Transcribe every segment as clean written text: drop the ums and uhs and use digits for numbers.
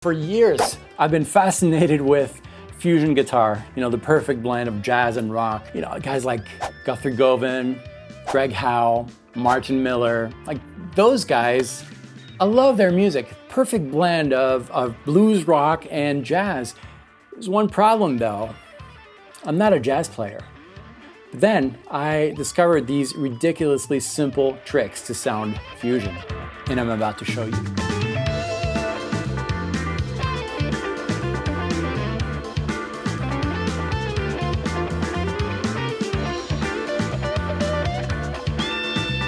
For years, I've been fascinated with fusion guitar, the perfect blend of jazz and rock. Guys like Guthrie Govan, Greg Howe, Martin Miller, like those guys, I love their music. Perfect blend of blues, rock, and jazz. There's one problem though, I'm not a jazz player. But then I discovered these ridiculously simple tricks to sound fusion, and I'm about to show you.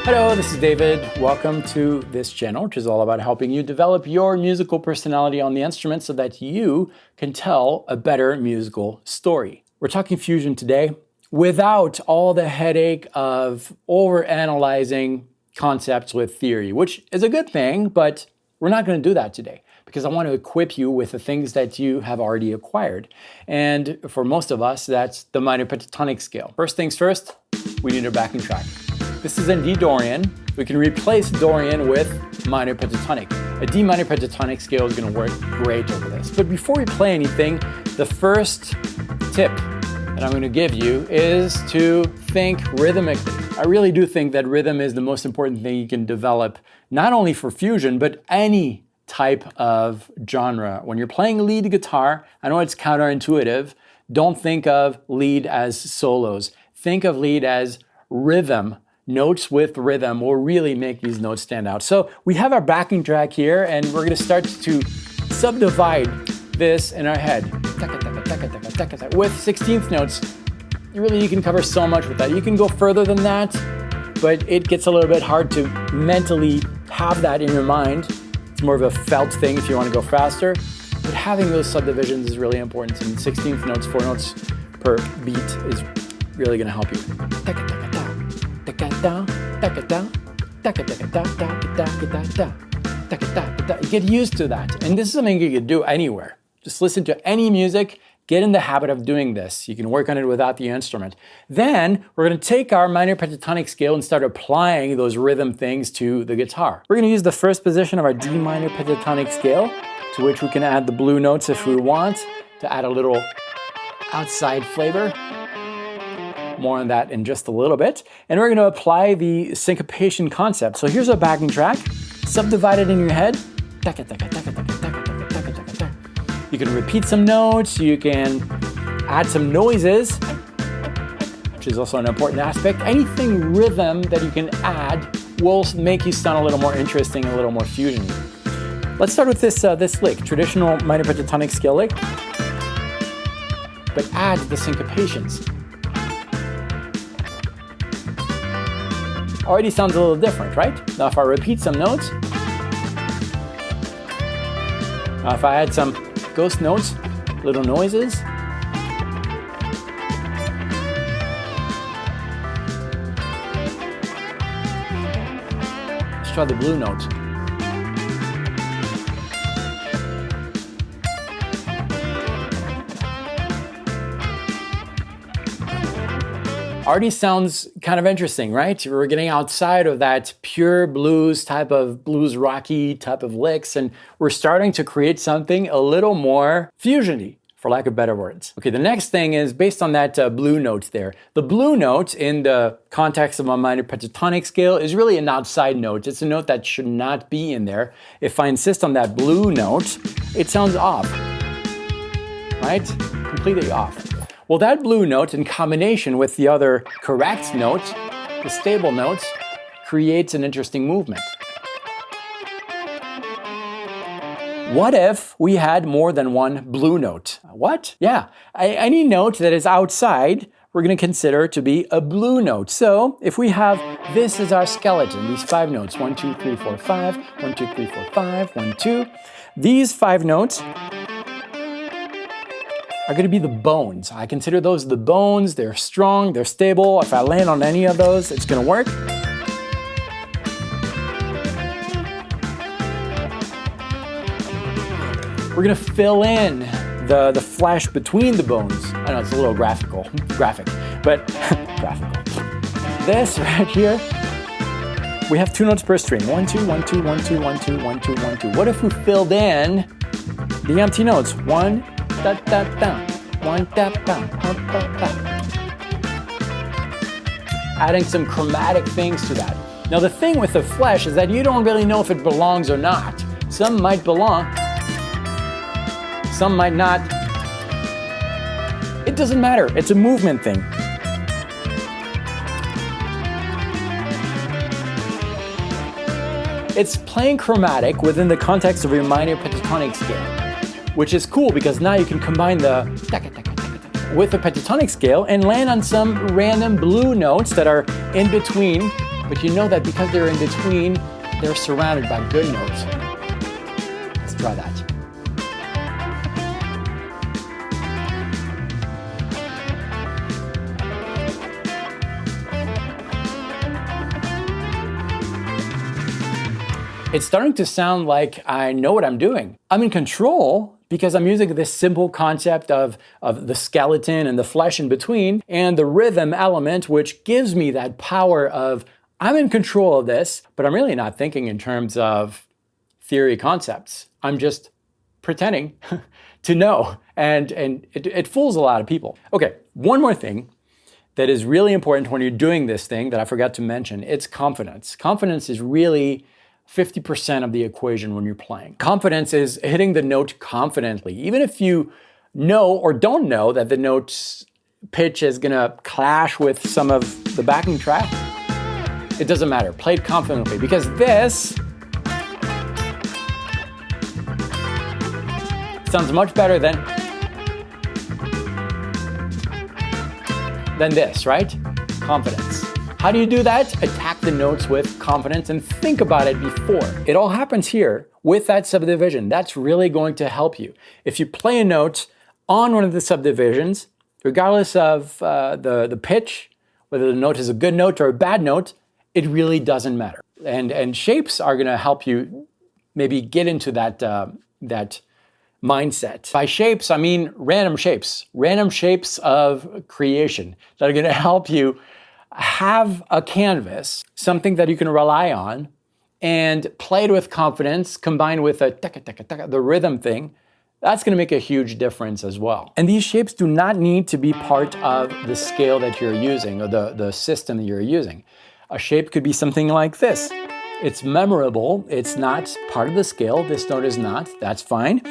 Hello, this is David. Welcome to this channel, which is all about helping you develop your musical personality on the instrument so that you can tell a better musical story. We're talking fusion today without all the headache of overanalyzing concepts with theory, which is a good thing, but we're not going to do that today because I want to equip you with the things that you have already acquired. And for most of us, that's the minor pentatonic scale. First things first, we need a backing track. This is in D Dorian. We can replace Dorian with minor pentatonic. A D minor pentatonic scale is going to work great over this. But before we play anything, the first tip that I'm going to give you is to think rhythmically. I really do think that rhythm is the most important thing you can develop, not only for fusion, but any type of genre. When you're playing lead guitar, I know it's counterintuitive. Don't think of lead as solos. Think of lead as rhythm. Notes with rhythm will really make these notes stand out. So we have our backing track here, and we're going to start to subdivide this in our head. With 16th notes, you can cover so much with that. You can go further than that, but it gets a little bit hard to mentally have that in your mind. It's more of a felt thing if you want to go faster. But having those subdivisions is really important. And 16th notes, 4 notes per beat is really going to help you. Get used to that. And this is something you can do anywhere. Just listen to any music, get in the habit of doing this. You can work on it without the instrument. Then we're going to take our minor pentatonic scale and start applying those rhythm things to the guitar. We're going to use the first position of our D minor pentatonic scale, to which we can add the blue notes if we want, to add a little outside flavor. More on that in just a little bit. And we're going to apply the syncopation concept. So here's a backing track, subdivide it in your head. You can repeat some notes, you can add some noises, which is also an important aspect. Anything rhythm that you can add will make you sound a little more interesting, a little more fusion-y. Let's start with this lick, traditional minor pentatonic scale lick, but add the syncopations. Already sounds a little different, right? Now if I repeat some notes, if I add some ghost notes, little noises, let's try the blue note. Already sounds kind of interesting, right? We're getting outside of that pure blues type of blues rocky type of licks, and we're starting to create something a little more fusion-y, for lack of better words. Okay, the next thing is based on that blue note there. The blue note in the context of a minor pentatonic scale is really an outside note. It's a note that should not be in there. If I insist on that blue note, it sounds off, right? Completely off. Well, that blue note in combination with the other correct note, the stable notes, creates an interesting movement. What if we had more than one blue note? What? Yeah, any note that is outside, we're going to consider to be a blue note. So if we have this as our skeleton, these 5 notes, 1, 2, 3, 4, 5, 1, 2, 3, 4, 5, 1, 2, these 5 notes are going to be the bones. I consider those the bones. They're strong, they're stable. If I land on any of those, it's going to work. We're going to fill in the flesh between the bones. I know it's a little graphic, but graphical. This right here, we have 2 notes per string. 1, 2, 1, 2, 1, 2, 1, 2, 1, 2, 1, 2. What if we filled in the empty notes. One, da, da, da. One, da, da, da, da, da. Adding some chromatic things to that. Now the thing with the flesh is that you don't really know if it belongs or not. Some might belong, some might not. It doesn't matter, it's a movement thing. It's playing chromatic within the context of your minor pentatonic scale, which is cool because now you can combine the with the pentatonic scale and land on some random blue notes that are in between, but you know that because they're in between, they're surrounded by good notes. Let's try that. It's starting to sound like I know what I'm doing. I'm in control because I'm using this simple concept of the skeleton and the flesh in between and the rhythm element, which gives me that power of I'm in control of this, but I'm really not thinking in terms of theory concepts. I'm just pretending to know, and it fools a lot of people. Okay, one more thing that is really important when you're doing this thing that I forgot to mention, it's confidence. Confidence is really 50% of the equation when you're playing. Confidence is hitting the note confidently. Even if you know or don't know that the note's pitch is gonna clash with some of the backing track, it doesn't matter. Play it confidently because this sounds much better than this, right? Confidence. How do you do that? Attack the notes with confidence and think about it before. It all happens here with that subdivision. That's really going to help you. If you play a note on one of the subdivisions, regardless of the pitch, whether the note is a good note or a bad note, it really doesn't matter. And shapes are gonna help you maybe get into that mindset. By shapes, I mean random shapes of creation that are gonna help you have a canvas, something that you can rely on, and play it with confidence, combined with the rhythm thing. That's going to make a huge difference as well. And these shapes do not need to be part of the scale that you're using or the system that you're using. A shape could be something like this. It's memorable. It's not part of the scale. This note is not. That's fine.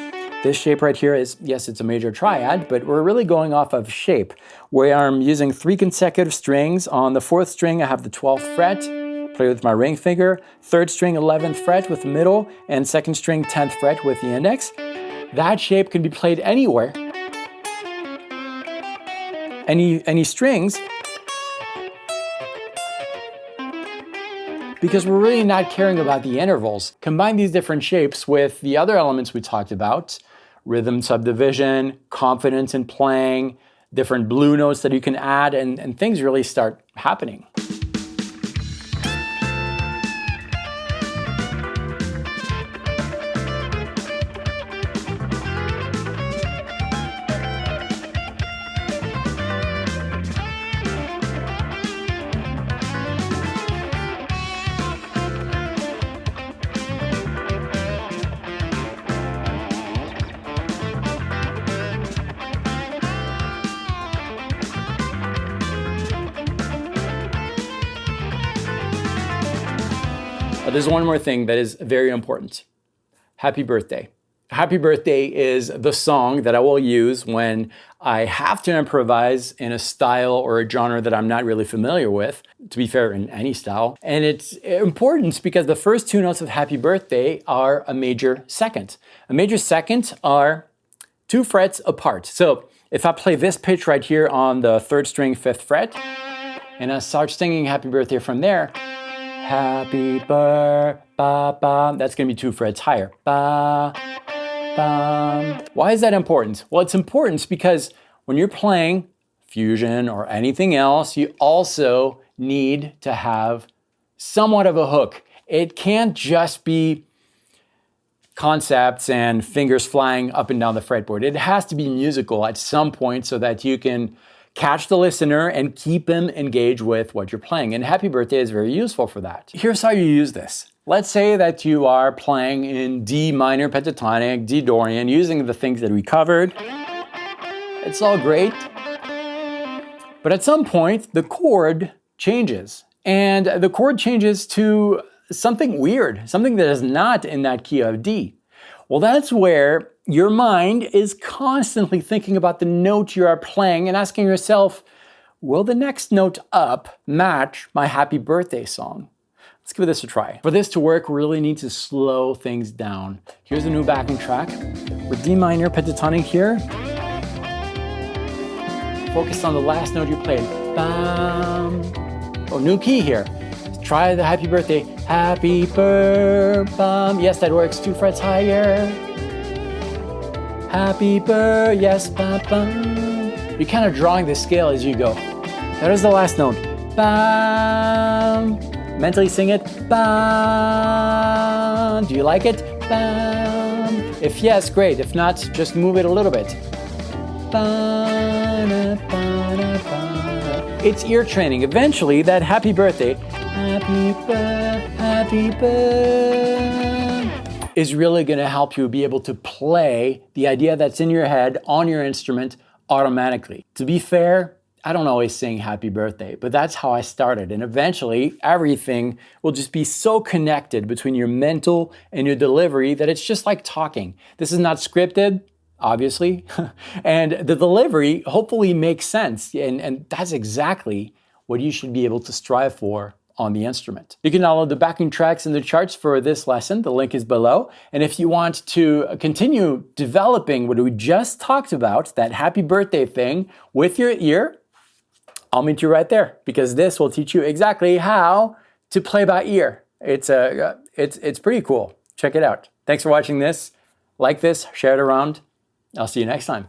This shape right here is, yes, it's a major triad, but we're really going off of shape, where I'm using 3 consecutive strings. On the 4th string, I have the 12th fret, play with my ring finger, 3rd string, 11th fret with the middle, and 2nd string, 10th fret with the index. That shape can be played anywhere, any strings, because we're really not caring about the intervals. Combine these different shapes with the other elements we talked about, rhythm subdivision, confidence in playing, different blue notes that you can add, and things really start happening. There's one more thing that is very important. Happy birthday. Happy Birthday is the song that I will use when I have to improvise in a style or a genre that I'm not really familiar with, to be fair, in any style. And it's important because the first 2 notes of Happy Birthday are a major second. A major second are 2 frets apart. So if I play this pitch right here on the 3rd string, 5th fret, and I start singing Happy Birthday from there, happy ba ba, that's gonna be 2 frets higher. Ba, ba. Why is that important? Well, it's important because when you're playing fusion or anything else, you also need to have somewhat of a hook. It can't just be concepts and fingers flying up and down the fretboard. It has to be musical at some point so that you can catch the listener and keep them engaged with what you're playing. And Happy Birthday is very useful for that. Here's how you use this. Let's say that you are playing in D minor pentatonic, D Dorian, using the things that we covered. It's all great. But at some point, the chord changes. And the chord changes to something weird, something that is not in that key of D. Well, that's where your mind is constantly thinking about the note you are playing and asking yourself, will the next note up match my happy birthday song? Let's give this a try. For this to work, we really need to slow things down. Here's a new backing track. With D minor pentatonic here. Focus on the last note you played. Bam. Oh, new key here. Try the happy birthday. Happy bam. Yes, that works. 2 frets higher. Happy yes, bam, bam. You're kind of drawing the scale as you go. That is the last note. Bam. Mentally sing it. Bam. Do you like it? Bam. If yes, great. If not, just move it a little bit. Bam. It's ear training. Eventually, that happy birthday, happy is really going to help you be able to play the idea that's in your head on your instrument automatically. To be fair, I don't always sing happy birthday, but that's how I started. And eventually, everything will just be so connected between your mental and your delivery that it's just like talking. This is not scripted, obviously, and the delivery hopefully makes sense. And that's exactly what you should be able to strive for on the instrument. You can download the backing tracks and the charts for this lesson. The link is below. And if you want to continue developing what we just talked about, that happy birthday thing with your ear, I'll meet you right there, because this will teach you exactly how to play by ear. It's pretty cool. Check it out. Thanks for watching this. Like this, share it around. I'll see you next time.